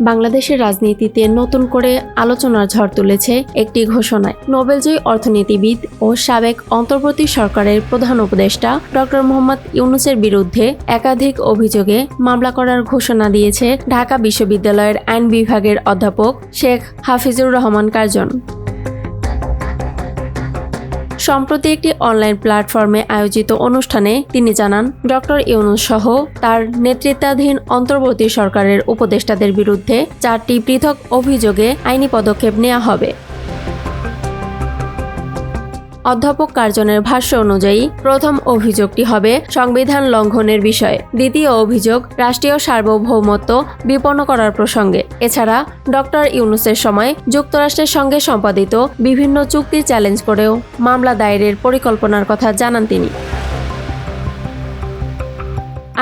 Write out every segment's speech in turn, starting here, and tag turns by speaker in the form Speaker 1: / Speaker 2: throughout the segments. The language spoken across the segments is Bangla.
Speaker 1: বাংলাদেশের রাজনীতিতে নতুন করে আলোচনার ঝড় তুলেছে একটি ঘোষণায়। নোবেলজয়ী অর্থনীতিবিদ ও সাবেক অন্তর্বর্তী সরকারের প্রধান উপদেষ্টা ডক্টর মোহাম্মদ ইউনূসের বিরুদ্ধে একাধিক অভিযোগে মামলা করার ঘোষণা দিয়েছে ঢাকা বিশ্ববিদ্যালয়ের আইন বিভাগের অধ্যাপক শেখ হাফিজুর রহমান কার্জন। সম্প্রতি একটি অনলাইন প্ল্যাটফর্মে আয়োজিত অনুষ্ঠানে তিনি জানান, ডক্টর ইউনূস সহ তার নেতৃত্বাধীন অন্তর্বর্তী সরকারের উপদেষ্টাদের বিরুদ্ধে 4টি পৃথক অভিযোগে আইনি পদক্ষেপ নেওয়া হবে। অধ্যাপক কার্জনের ভাষ্য অনুযায়ী প্রথম অভিযোগটি হবে সংবিধান লঙ্ঘনের বিষয়ে, দ্বিতীয় অভিযোগ রাষ্ট্রীয় সার্বভৌমত্ব বিপন্ন করার প্রসঙ্গে। এছাড়া ডক্টর ইউনূসের সময় যুক্তরাষ্ট্রের সঙ্গে সম্পাদিত বিভিন্ন চুক্তির চ্যালেঞ্জ করেও মামলা দায়েরের পরিকল্পনার কথা জানান তিনি।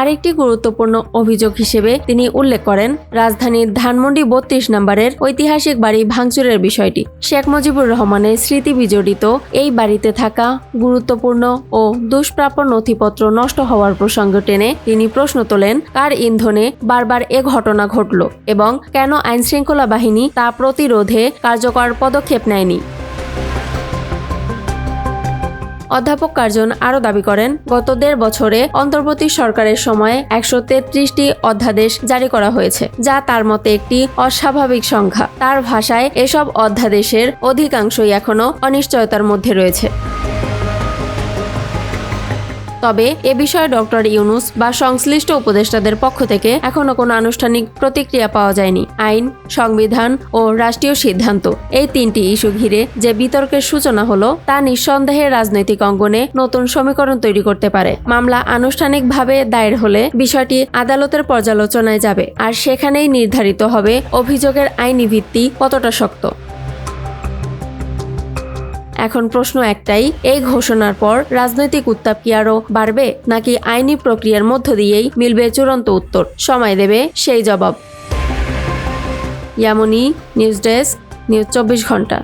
Speaker 1: আরেকটি গুরুত্বপূর্ণ অভিযোগ হিসেবে তিনি উল্লেখ করেন রাজধানীর ধানমন্ডি 32 নম্বরের ঐতিহাসিক বাড়ি ভাঙচুরের বিষয়টি। শেখ মুজিবুর রহমানের স্মৃতি বিজড়িত এই বাড়িতে থাকা গুরুত্বপূর্ণ ও দুষ্প্রাপ্য নথিপত্র নষ্ট হওয়ার প্রসঙ্গ টেনে তিনি প্রশ্ন তোলেন, কার ইন্ধনে বারবার এ ঘটনা ঘটল এবং কেন আইনশৃঙ্খলা বাহিনী তা প্রতিরোধে কার্যকর পদক্ষেপ নেয়নি। অধ্যাপক কার্জন আরও দাবি করেন, গত 1.5 বছরে অন্তর্বর্তী সরকারের সময়ে 133টি অধ্যাদেশ জারি করা হয়েছে, যা তার মতে একটি অস্বাভাবিক সংখ্যা। তার ভাষায় এসব অধ্যাদেশের অধিকাংশই এখনও অনিশ্চয়তার মধ্যে রয়েছে। তবে এ বিষয়ে ডক্টর ইউনূস বা সংশ্লিষ্ট উপদেষ্টাদের পক্ষ থেকে এখনও কোনো আনুষ্ঠানিক প্রতিক্রিয়া পাওয়া যায়নি। আইন, সংবিধান ও রাষ্ট্রীয় সিদ্ধান্ত, এই 3টি ইস্যু ঘিরে যে বিতর্কের সূচনা হলো তা নিঃসন্দেহে রাজনৈতিক অঙ্গনে নতুন সমীকরণ তৈরি করতে পারে। মামলা আনুষ্ঠানিকভাবে দায়ের হলে বিষয়টি আদালতের পর্যালোচনায় যাবে, আর সেখানেই নির্ধারিত হবে অভিযোগের আইনি ভিত্তি কতটা শক্ত। এখন প্রশ্ন একটাই, এই ঘোষণার পর রাজনৈতিক উত্তাপ কি আরও বাড়বে, নাকি আইনি প্রক্রিয়ার মধ্য দিয়েই মিলবে চূড়ান্ত উত্তর? সময় দেবে সেই জবাব। ইয়ামনি, নিউজ ডেস্ক, নিউজ 24 ঘন্টা।